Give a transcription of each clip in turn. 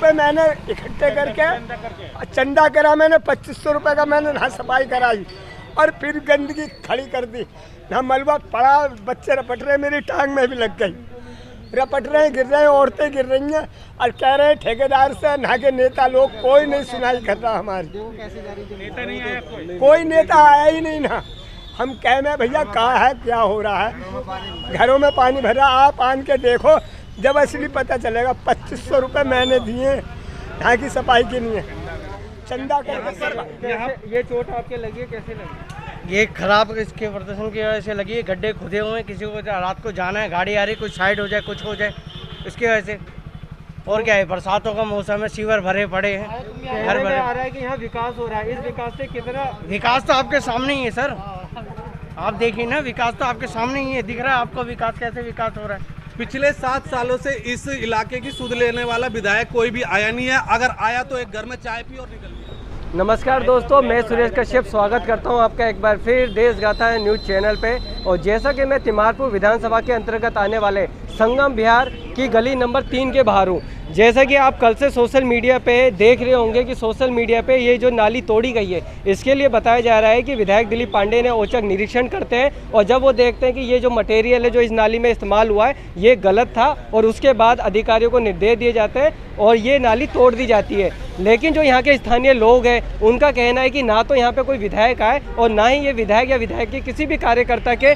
रुपए मैंने इकट्ठे करके चंदा करा, मैंने 2500 रुपए का मैंने ना सफाई कराई और फिर गंदगी खड़ी कर दी ना, मलबा पड़ा, बच्चे रपट रहे, मेरी टांग में भी लग गई, रपट रहे, गिर रहे हैं, औरतें गिर रही हैं और कह रहे हैं ठेकेदार से ना के नेता लोग कोई नहीं सुनाई कर रहा हमारी। नेता नहीं आया, कोई नेता आया ही नहीं ना। हम कह में भैया कहाँ है, क्या हो रहा है, घरों में पानी भरा, आप आन के देखो जब असली पता चलेगा। 2500 रुपये मैंने दिए यहाँ की सफाई के लिए, चंदा कर। ये चोट आपके लगी है, कैसे लगी? ये खराब इसके प्रदर्शन की वजह से लगी है। गड्ढे खुदे हुए हैं, किसी को रात को जाना है, गाड़ी आ रही, कुछ साइड हो जाए, कुछ हो जाए, इसकी वजह से। और क्या है, बरसातों का मौसम है, सीवर भरे पड़े हैं, घर भरे। आ रहा है कि यहाँ विकास हो रहा है, इस विकास से कितना? विकास तो आपके सामने ही है सर, आप देखिए ना, विकास तो आपके सामने ही है, दिख रहा है आपको विकास, कैसे विकास हो रहा है। पिछले 7 सालों से इस इलाके की सुध लेने वाला विधायक कोई भी आया नहीं है, अगर आया तो एक घर में चाय पी और निकल गया। नमस्कार दोस्तों, मैं सुरेश कश्यप स्वागत करता हूं आपका एक बार फिर देश गाथा है न्यूज़ चैनल पे। और जैसा कि मैं तिमारपुर विधानसभा के अंतर्गत आने वाले संगम विहार की गली नंबर 3 के बाहर हूँ। जैसा कि आप कल से सोशल मीडिया पे देख रहे होंगे कि सोशल मीडिया पे ये जो नाली तोड़ी गई है, इसके लिए बताया जा रहा है कि विधायक दिलीप पांडे ने औचक निरीक्षण करते हैं और जब वो देखते हैं कि ये जो मटेरियल है जो इस नाली में इस्तेमाल हुआ है ये गलत था, और उसके बाद अधिकारियों को निर्देश दिए जाते हैं और ये नाली तोड़ दी जाती है। लेकिन जो यहाँ के स्थानीय लोग हैं उनका कहना है कि ना तो यहाँ पे कोई विधायक आए और ना ही ये विधायक या विधायक के किसी भी कार्यकर्ता के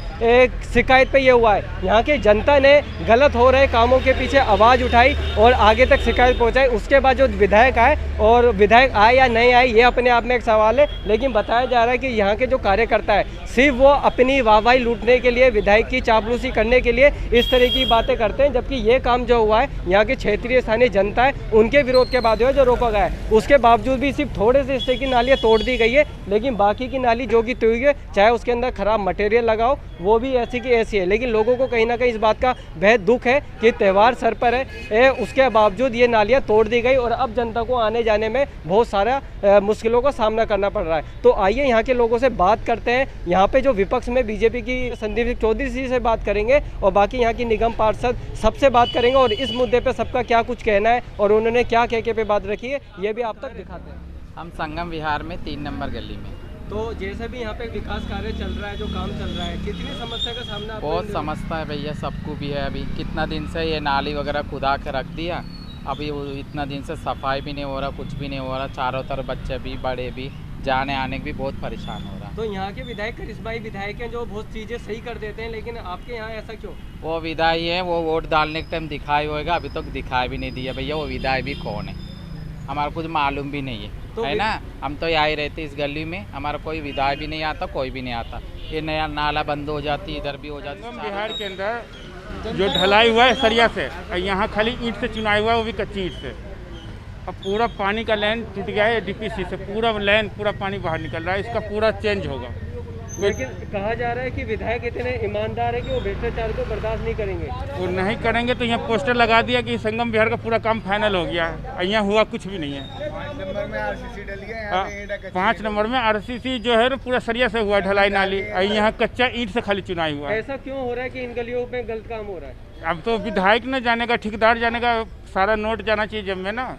शिकायत पे ये हुआ है। यहाँ की जनता ने गलत हो रहे कामों के पीछे आवाज़ उठाई और आगे तक शिकायत पहुँचाई। उसके बाद जो विधायक आए, और विधायक आए या नहीं आए ये अपने आप में एक सवाल है, लेकिन बताया जा रहा है कि यहाँ के जो कार्यकर्ता है सिर्फ वो अपनी वाहवाही लूटने के लिए, विधायक की चापलूसी करने के लिए इस तरह की बातें करते हैं, जबकि ये काम जो हुआ है यहाँ के क्षेत्रीय स्थानीय जनता है उनके विरोध के बाद जो रोका गया है। उसके बावजूद भी सिर्फ थोड़े से हिस्से की नालियाँ तोड़ दी गई है, लेकिन बाकी की नाली जो कि टूटी है, चाहे उसके अंदर खराब मटेरियल लगाओ, वो भी ऐसी की ऐसी है। लेकिन लोगों को कहीं ना कहीं इस बात का बेहद दुख है कि त्यौहार सर पर है, उसके बावजूद ये नालियाँ तोड़ दी गई और अब जनता को आने जाने में बहुत सारा मुश्किलों का सामना करना पड़ रहा है। तो आइए यहाँ के लोगों से बात करते हैं। यहाँ पे जो विपक्ष में बीजेपी की संदीप चौधरी जी से बात करेंगे और बाकी यहाँ की निगम पार्षद सबसे बात करेंगे और इस मुद्दे पे सबका क्या कुछ कहना है और उन्होंने क्या कह पे बात रखी है ये भी आप तक दिखाते हैं। हम संगम विहार में 3 नंबर गली में। तो जैसे भी यहाँ पे विकास कार्य चल रहा है, जो काम चल रहा है, कितनी समस्या का सामना? बहुत समस्या है भैया, सबको भी है। अभी कितना दिन से ये नाली वगैरह खुदा के रख दिया, अभी वो इतना दिन से सफाई भी नहीं हो रहा, कुछ भी नहीं हो रहा। चारों तरफ बच्चे भी बड़े भी जाने आने के भी बहुत परेशान हो रहा। तो यहाँ के विधायक करिश्माई विधायक हैं जो बहुत चीज़ें सही कर देते हैं, लेकिन आपके यहाँ ऐसा क्यों? वो विधायक है, वो वोट डालने के टाइम दिखाई होगा, अभी तक दिखाई भी नहीं दिया भैया। वो विधायक भी कौन है हमारा कुछ मालूम भी नहीं है, तो है ना। हम तो यहाँ ही रहते इस गली में, हमारा कोई विधायक भी नहीं आता, कोई भी नहीं आता। ये नया नाला बंद हो जाती, इधर भी हो जाती। बिहार के अंदर जो ढलाई हुआ है सरिया से, यहाँ खाली ईंट से चुनाई हुआ है, वो भी कच्ची ईंट से। अब पूरा पानी का लाइन टूट गया है डीपीसी से, पूरा लाइन पूरा पानी बाहर निकल रहा है, इसका पूरा चेंज होगा। लेकिन कहा जा रहा है कि विधायक इतने ईमानदार है कि वो भ्रष्टाचार को बर्दाश्त नहीं करेंगे। वो नहीं करेंगे तो यहाँ पोस्टर लगा दिया कि संगम विहार का पूरा काम फाइनल हो गया है, यहाँ हुआ कुछ भी नहीं है। 5 नंबर में आरसीसी जो है पूरा सरिया से हुआ ढलाई नाली, यहाँ कच्चा ईंट से खाली चुनाई हुआ है। ऐसा क्यों हो रहा है कि इन गलियों में गलत काम हो रहा है? अब तो विधायक न जाने का, ठेकेदार जाने का, सारा नोट जाना चाहिए जब में ना,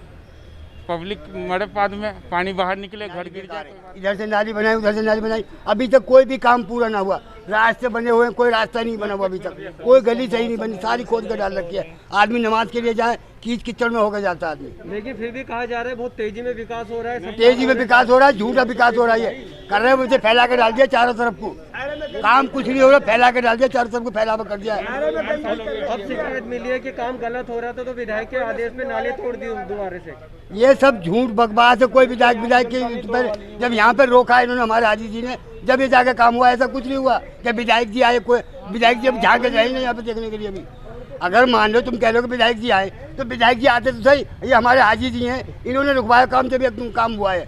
पब्लिक मरे बाद में पानी बाहर निकले, घर गिर जाए। इधर से नाली बनाई, उधर से नाली बनाई, अभी तक कोई भी काम पूरा ना हुआ। रास्ते बने हुए हैं, कोई रास्ता नहीं बना हुआ अभी तक, कोई गली सही नहीं बनी, सारी खोद कर डाल रखी है। आदमी नमाज के लिए जाए कीच कीचड़ में होकर जाता है आदमी। लेकिन फिर भी कहा जा रहा है बहुत तेजी में विकास हो रहा है। तेजी में विकास हो रहा है, झूठा विकास हो रहा है। कर रहे हैं मुझे फैला के डाल दिया चारों तरफ को, काम कुछ नहीं हो रहा, फैला के डाल दिया चारों तरफ को, फैलावा कर दिया। अब शिकायत मिली है कि काम गलत हो रहा था तो विधायक के आदेश में नाली तोड़ दी दोबारा से। ये सब झूठ बकवास है। कोई विधायक के जब यहाँ पर रोका है इन्होंने, हमारे हाजी जी ने, जब ये जाके काम हुआ, ऐसा कुछ नहीं हुआ। जब विधायक जी आए, कोई विधायक जी अब झाँके जाए नहीं यहाँ पे देखने के लिए। अभी अगर मान लो तुम कह लो कि विधायक जी आए, तो विधायक जी आते तो सही। ये हमारे हाजी जी हैं, इन्होंने रुकवाया काम, जब एक काम हुआ है।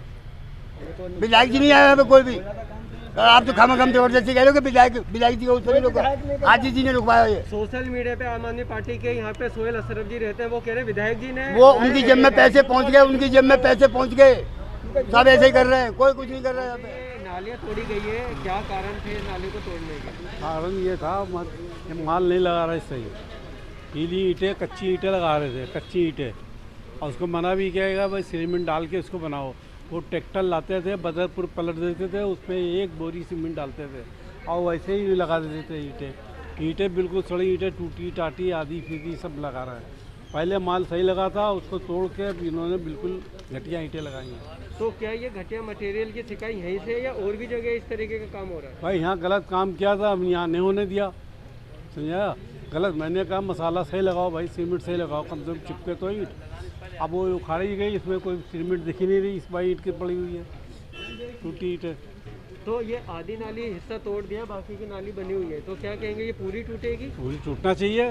विधायक जी नहीं आए यहाँ पे कोई भी। आप तो खम जबरदस्ती कह रहे हो कि विधायक जी को उस पर नहीं रुका, हाजी जी ने रुकवाया। ये सोशल मीडिया पे आम आदमी पार्टी के यहाँ पे सोहेल अशरफ जी रहते हैं, वो कह रहे हैं विधायक जी ने, वो उनकी जेब में पैसे पहुँच गए, उनकी जेब में पैसे पहुँच गए, सब ऐसे ही कर रहे हैं, कोई कुछ नहीं कर रहा है यहाँ पे। नालियाँ तोड़ी गई है, क्या कारण थे नाली को तोड़ने के? कारण ये था माल नहीं लगा रहे सही, गीली ईंटें कच्ची ईंटें लगा रहे थे, कच्ची ईंटें और उसको मना भी किया भाई सीमेंट डाल के इसको बनाओ। वो ट्रैक्टर लाते थे, बदरपुर पलट देते थे, उसमें 1 बोरी सीमेंट डालते थे और वैसे ही लगा देते थे ईंटें बिल्कुल सड़ी ईंटें, टूटी टाटी आधी फीकी सब लगा रहा है। पहले माल सही लगा था, उसको तोड़ के इन्होंने बिल्कुल घटिया ईंटें लगाई हैं। तो क्या ये घटिया मटेरियल की सिकाई यहीं से या और भी जगह इस तरीके का काम हो रहा है? भाई यहाँ गलत काम किया था, हम यहाँ नहीं होने दिया, समझा? गलत मैंने कहा मसाला सही लगाओ भाई, सीमेंट सही लगाओ, कम से कम चिपके तो ईंट। अब वो उखाड़ी गई, इसमें कोई सीमेंट दिख ही नहीं रही, इस बाई ईंट की पड़ी हुई है, टूटी ईंट। तो ये आधी नाली हिस्सा तोड़ दिया, बाकी की नाली बनी हुई है, तो क्या कहेंगे ये पूरी टूटेगी? पूरी टूटना चाहिए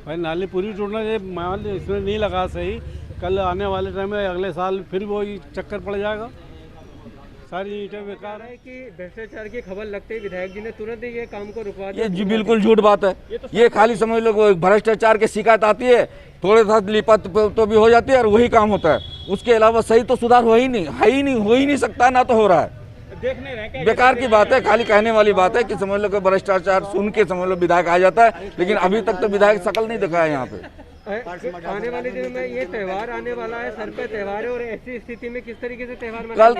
भाई, नाली पूरी टूटना चाहिए। माल इसमें नहीं लगा सही, कल आने वाले टाइम में अगले साल फिर वो चक्कर पड़ जाएगा, सारी ईंटें बेकार है। कि भ्रष्टाचार की खबर लगते ही विधायक जी ने तुरंत ही ये काम को रुकवा दिया। ये जी बिल्कुल झूठ बात है। ये खाली समझ लो भ्रष्टाचार की शिकायत आती है, थोड़े सा लिपत तो भी हो जाती है और वही काम होता है, उसके अलावा सही तो सुधार हो ही नहीं सकता, ना तो हो रहा है। देखने रहे बेकार की बात है, खाली कहने वाली बात है कि समझ लो कि भ्रष्टाचार सुन के समझ लो विधायक आ जाता है, लेकिन अभी तक तो विधायक शकल नहीं दिखाया यहाँ पे। आने वाले दिनों में ये त्यौहार आने वाला है, सर पे त्यौहार है, और ऐसी स्थिति में किस तरीके से त्यौहार कल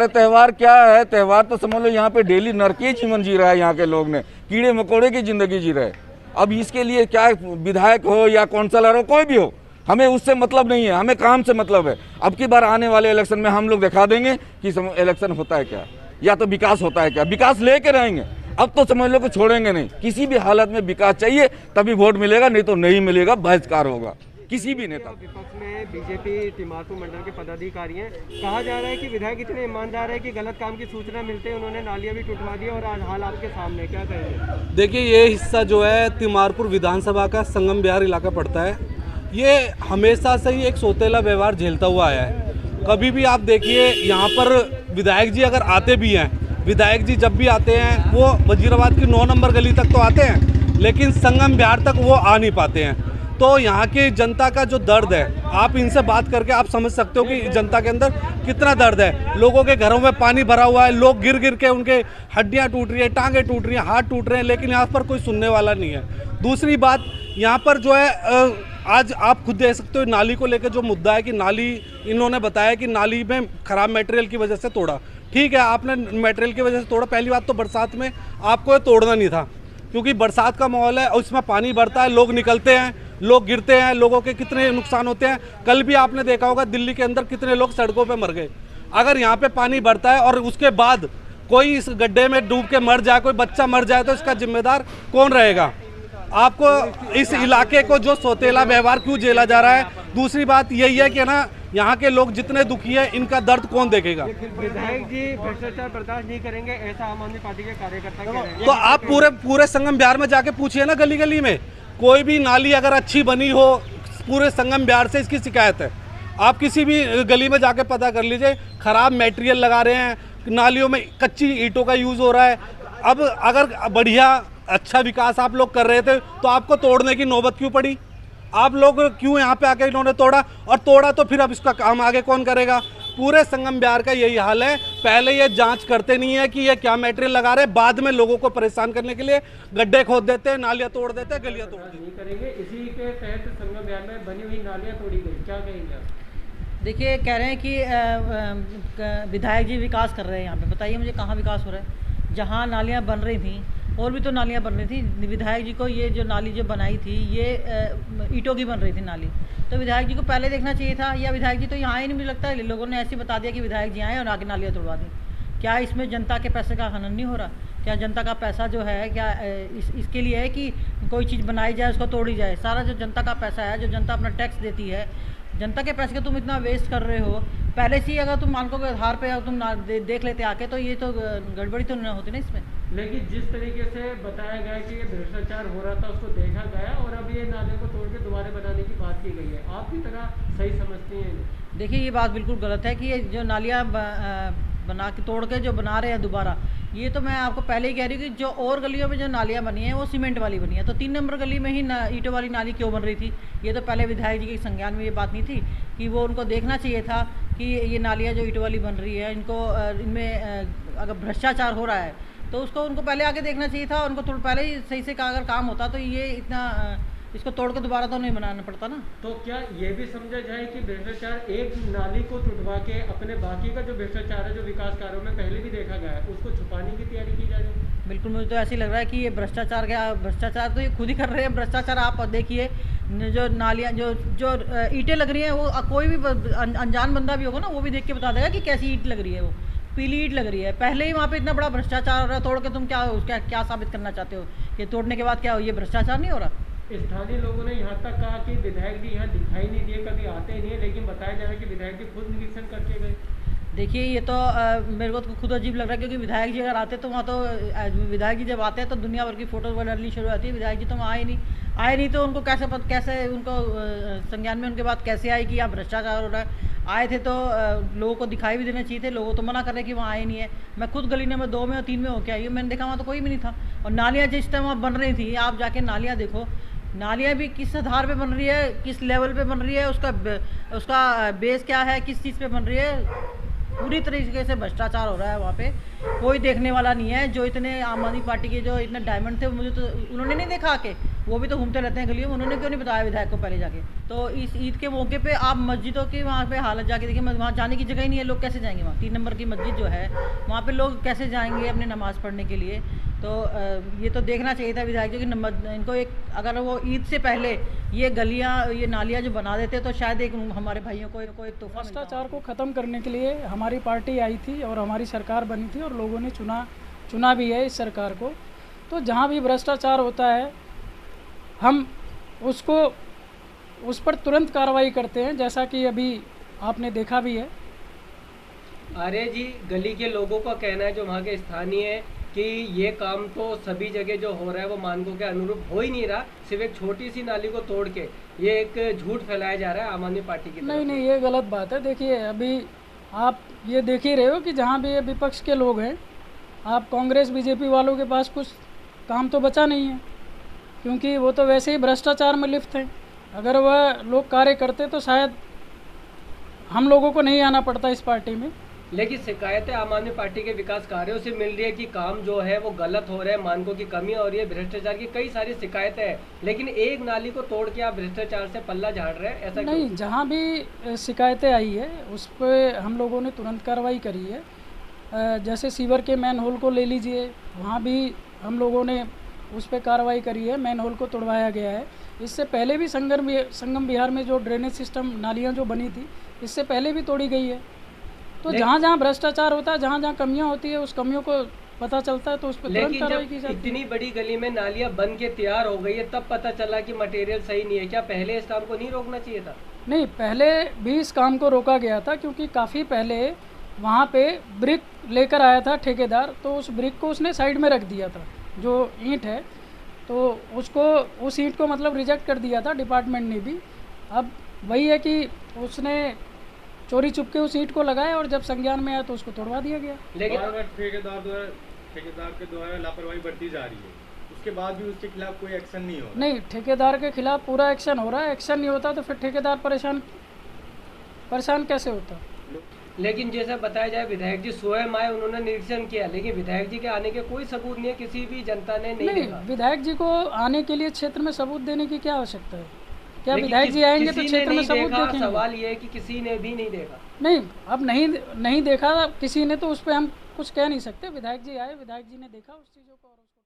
त्यौहार क्या है? त्यौहार तो समझ लो यहाँ पे डेली नरकीय जीवन जी रहा है, यहाँ के लोग ने कीड़े मकोड़े की जिंदगी जी रहे। अब इसके लिए क्या विधायक हो या काउंसलर हो, कोई भी हो, हमें उससे मतलब नहीं है, हमें काम से मतलब है। अब की बार आने वाले इलेक्शन में हम लोग दिखा देंगे कि इलेक्शन होता है क्या, या तो विकास होता है क्या। विकास लेके रहेंगे, अब तो समझ लो कि छोड़ेंगे नहीं। किसी भी हालत में विकास चाहिए तभी वोट मिलेगा, नहीं तो नहीं मिलेगा, बहिष्कार होगा किसी भी नेता। विपक्ष में बीजेपी तिमारपुर मंडल के पदाधिकारी हैं, कहा जा रहा है कि विधायक इतने ईमानदार है कि गलत काम की सूचना मिलते हैं उन्होंने नालियां भी टुटवा दी और आज हाल आपके सामने, क्या कहेंगे? देखिए, ये हिस्सा जो है तिमारपुर विधानसभा का संगम बिहार इलाका पड़ता है। ये हमेशा से ही एक सौतेला व्यवहार झेलता हुआ आया है। कभी भी आप देखिए, यहाँ पर विधायक जी अगर आते भी हैं, विधायक जी जब भी आते हैं वो वजीराबाद की 9 नंबर गली तक तो आते हैं, लेकिन संगम बिहार तक वो आ नहीं पाते हैं। तो यहाँ की जनता का जो दर्द है, आप इनसे बात करके आप समझ सकते हो कि जनता के अंदर कितना दर्द है। लोगों के घरों में पानी भरा हुआ है, लोग गिर गिर के उनके हड्डियाँ टूट रही है, टांगें टूट रही हैं, हाथ टूट रहे हैं, लेकिन यहाँ पर कोई सुनने वाला नहीं है। दूसरी बात, यहाँ पर जो है आज आप खुद देख सकते हो नाली को लेकर जो मुद्दा है कि नाली, इन्होंने बताया कि नाली में खराब मटेरियल की वजह से तोड़ा। ठीक है, आपने मटेरियल की वजह से तोड़ा, पहली बात तो बरसात में आपको तोड़ना नहीं था, क्योंकि बरसात का माहौल है और उसमें पानी बढ़ता है, लोग निकलते हैं, लोग गिरते हैं, लोगों के कितने नुकसान होते हैं। कल भी आपने देखा होगा दिल्ली के अंदर कितने लोग सड़कों पे मर गए। अगर यहाँ पे पानी बढ़ता है और उसके बाद कोई इस गड्ढे में डूब के मर जाए, कोई बच्चा मर जाए, तो इसका जिम्मेदार कौन रहेगा? आपको इस इलाके को जो सौतेला व्यवहार क्यों झेला जा रहा है? दूसरी बात यही है कि ना, यहाँ के लोग जितने दुखी है, इनका दर्द कौन देखेगा? विधायक जी भ्रष्टाचार बर्दाश्त नहीं करेंगे, ऐसा आम आदमी पार्टी के कार्यकर्ता कह रहे हैं। तो आप पूरे संगम बिहार में जाके पूछिए ना, गली गली में कोई भी नाली अगर अच्छी बनी हो, पूरे संगम बिहार से इसकी शिकायत है। आप किसी भी गली में जाके पता कर लीजिए, खराब मटेरियल लगा रहे हैं, नालियों में कच्ची ईंटों का यूज़ हो रहा है। अब अगर बढ़िया अच्छा विकास आप लोग कर रहे थे तो आपको तोड़ने की नौबत क्यों पड़ी? आप लोग क्यों यहाँ पे आके इन्होंने तोड़ा, और तोड़ा तो फिर अब इसका काम आगे कौन करेगा? पूरे संगम बिहार का यही हाल है। पहले ये जांच करते नहीं है कि ये क्या मटेरियल लगा रहे हैं, बाद में लोगों को परेशान करने के लिए गड्ढे खोद देते हैं, नालियाँ तोड़ देते हैं, गलियाँ तोड़ देते हैं। करेंगे इसी के तहत संगम बिहार में बनी हुई नालियाँ तोड़ी गई, क्या कहेंगे आप? देखिए, कह रहे हैं कि विधायक जी विकास कर रहे हैं यहाँ पे, बताइए मुझे कहाँ विकास हो रहा है? जहाँ नालियाँ बन रही थी, और भी तो नालियाँ बन रही थी, विधायक जी को ये जो नाली जो बनाई थी ये ईंटों की बन रही थी नाली, तो विधायक जी को पहले देखना चाहिए था, या विधायक जी तो यहाँ ही नहीं, मुझे लगता है लोगों ने ऐसे बता दिया कि विधायक जी आए और आगे नालियाँ तोड़वा दी। क्या इसमें जनता के पैसे का हनन नहीं हो रहा? क्या जनता का पैसा जो है क्या इसके लिए है कि कोई चीज़ बनाई जाए उसको तोड़ी जाए? सारा जो जनता का पैसा है, जो जनता अपना टैक्स देती है, जनता के पैसे को तुम इतना वेस्ट कर रहे हो। पहले से ही अगर तुम मानकों के आधार पे तुम देख लेते आके, तो ये तो गड़बड़ी तो नहीं होती ना इसमें। लेकिन जिस तरीके से बताया गया कि ये भ्रष्टाचार हो रहा था उसको देखा गया और अब ये नाले को तोड़ के दोबारा बनाने की बात की गई है, आप की तरह सही समझती हैं? देखिए, ये बात बिल्कुल गलत है कि ये जो नालियाँ बना के तोड़ के जो बना रहे हैं दोबारा, ये तो मैं आपको पहले ही कह रही हूँ कि जो और गलियों में जो नालियाँ बनी हैं वो सीमेंट वाली बनी है, तो 3 नंबर गली में ही ईंटों वाली नाली क्यों बन रही थी? ये तो पहले विधायक जी के संज्ञान में ये बात नहीं थी कि वो उनको देखना चाहिए था कि ये नालियाँ जो ईंटों वाली बन रही है, इनको इनमें अगर भ्रष्टाचार हो रहा है तो उसको उनको पहले आके देखना चाहिए था। उनको थोड़ा पहले ही सही से अगर काम होता तो ये इतना इसको तोड़ के दोबारा तो नहीं बनाना पड़ता ना। तो क्या ये भी समझा जाए कि भ्रष्टाचार एक नाली को छुटवा के अपने बाकी का जो भ्रष्टाचार है जो विकास कार्यों में पहले भी देखा गया है उसको छुपाने की तैयारी की जा रही है? बिल्कुल, मुझे तो ऐसे ही लग रहा है कि ये भ्रष्टाचार तो ये खुद ही कर रहे हैं। भ्रष्टाचार आप देखिए, जो नालियाँ जो ईंटें लग रही हैं, वो कोई भी अनजान बंदा भी होगा ना, वो भी देख के बता देगा कि कैसी ईंट लग रही है। वो पीली ईंट लग रही है। पहले ही वहाँ पे इतना बड़ा भ्रष्टाचार हो रहा है, तोड़ के तुम क्या साबित करना चाहते हो कि तोड़ने के बाद क्या ये भ्रष्टाचार नहीं हो रहा? स्थानीय लोगों ने यहाँ तक कहा कि विधायक जी यहाँ दिखाई नहीं दिए, कभी आते ही नहीं है, लेकिन बताया जा रहा है कि विधायक जी खुद निरीक्षण करके गए। देखिए, ये तो मेरे को तो खुद अजीब लग रहा है, क्योंकि विधायक जी अगर आते तो वहाँ तो विधायक जी जब आते हैं तो दुनिया भर की फोटोज डलनी शुरू होती है। विधायक जी तो वहाँ आए नहीं तो उनको कैसे उनको संज्ञान में उनके बात कैसे आई कि यहाँ भ्रष्टाचार हो रहा है? आए थे तो लोगों को दिखाई भी देना चाहिए थे। लोगों तो मना कर रहे कि वहाँ आए नहीं है। मैं खुद गली नंबर 2 में और 3 में होके आई हूँ, मैंने देखा वहाँ तो कोई भी नहीं था। और नालियाँ जिस टाइम वहाँ बन रही थी, आप जाके नालियाँ देखो, नालियाँ भी किस आधार पे बन रही है, किस लेवल पे बन रही है, उसका बेस क्या है, किस चीज़ पे बन रही है। पूरी तरीके से भ्रष्टाचार हो रहा है वहाँ पे। कोई देखने वाला नहीं है। जो इतने आम आदमी पार्टी के जो इतने डायमंड थे, मुझे तो उन्होंने नहीं देखा के, वो भी तो घूमते रहते हैं गलियों में, उन्होंने क्यों नहीं बताया विधायक को पहले जाके? तो इस ईद के मौके पे आप मस्जिदों की वहाँ पे हालत जाके देखिए, वहाँ जाने की जगह ही नहीं है। लोग कैसे जाएंगे वहाँ? 3 नंबर की मस्जिद जो है, वहाँ पे लोग कैसे जाएंगे अपने नमाज़ पढ़ने के लिए? तो ये तो देखना चाहिए था विधायक जी की इनको एक, अगर वो ईद से पहले ये गलियाँ, ये नालियाँ जो बना देते तो शायद एक हमारे भाइयों को एक तोहफा। भ्रष्टाचार को ख़त्म करने के लिए हमारी पार्टी आई थी और हमारी सरकार बनी थी और लोगों ने चुना भी है इस सरकार को। तो जहाँ भी भ्रष्टाचार होता है हम उस पर तुरंत कार्रवाई करते हैं, जैसा कि अभी आपने देखा भी है। आर्य जी, गली के लोगों का कहना है, जो वहाँ के स्थानीय है, कि ये काम तो सभी जगह जो हो रहा है वो मानकों के अनुरूप हो ही नहीं रहा। सिर्फ एक छोटी सी नाली को तोड़ के ये एक झूठ फैलाया जा रहा है आम आदमी पार्टी की। नहीं, ये गलत बात है। देखिए, अभी आप ये देख ही रहे हो कि जहाँ भी विपक्ष के लोग हैं, आप कांग्रेस बीजेपी वालों के पास कुछ काम तो बचा नहीं है, क्योंकि वो तो वैसे ही भ्रष्टाचार में लिप्त हैं। अगर वह लोग कार्य करते तो शायद हम लोगों को नहीं आना पड़ता इस पार्टी में। लेकिन शिकायतें आम आदमी पार्टी के विकास कार्यों से मिल रही है कि काम जो है वो गलत हो रहा है, मानकों की कमी और ये भ्रष्टाचार की कई सारी शिकायतें हैं, लेकिन एक नाली को तोड़ के आप भ्रष्टाचार से पल्ला झाड़ रहे हैं, ऐसा नहीं। जहाँ भी शिकायतें आई है उस पर हम लोगों ने तुरंत कार्रवाई करी है। जैसे सीवर के मैन होल को ले लीजिए, वहाँ भी हम लोगों ने उस पर कार्रवाई करी है, मैन होल को तोड़वाया गया है। इससे पहले भी संगम बिहार में जो ड्रेनेज सिस्टम नालियाँ जो बनी थी, इससे पहले भी तोड़ी गई है। तो जहाँ जहाँ भ्रष्टाचार होता है, जहाँ जहाँ कमियाँ होती है, उस कमियों को पता चलता है तो उस पर तुरंत कार्रवाई की जाती है। इतनी बड़ी गली में नालियाँ बन के तैयार हो गई है, तब पता चला कि मटेरियल सही नहीं है। क्या पहले इस काम को नहीं रोकना चाहिए था? नहीं, पहले भी इस काम को रोका गया था, क्योंकि काफ़ी पहले वहाँ पे ब्रिक लेकर आया था ठेकेदार, तो उस ब्रिक को उसने साइड में रख दिया था। जो ईंट है तो उस ईंट को मतलब रिजेक्ट कर दिया था डिपार्टमेंट ने भी। अब वही है कि उसने चोरी चुपके उस ईंट को लगाया और जब संज्ञान में आया तो उसको तोड़वा दिया गया। लेकिन ठेकेदार के द्वारा लापरवाही बढ़ती जा रही है, उसके बाद भी उसके खिलाफ कोई एक्शन नहीं हो रहा। नहीं, ठेकेदार के खिलाफ पूरा एक्शन हो रहा है। एक्शन नहीं होता तो फिर ठेकेदार परेशान कैसे होता? लेकिन जैसा बताया जाए, विधायक जी स्वयं आए, उन्होंने निरीक्षण किया, लेकिन विधायक जी के आने के कोई सबूत नहीं है, किसी भी जनता ने नहीं देखा। विधायक जी को आने के लिए क्षेत्र में सबूत देने की क्या आवश्यकता है? क्या विधायक जी आएंगे तो क्षेत्र में सबूत देखेंगे? सवाल ये है कि किसी ने भी नहीं देखा। नहीं, अब नहीं देखा किसी ने तो उस पर हम कुछ कह नहीं सकते। विधायक जी आए, विधायक जी ने देखा उस चीज़ों को और उसको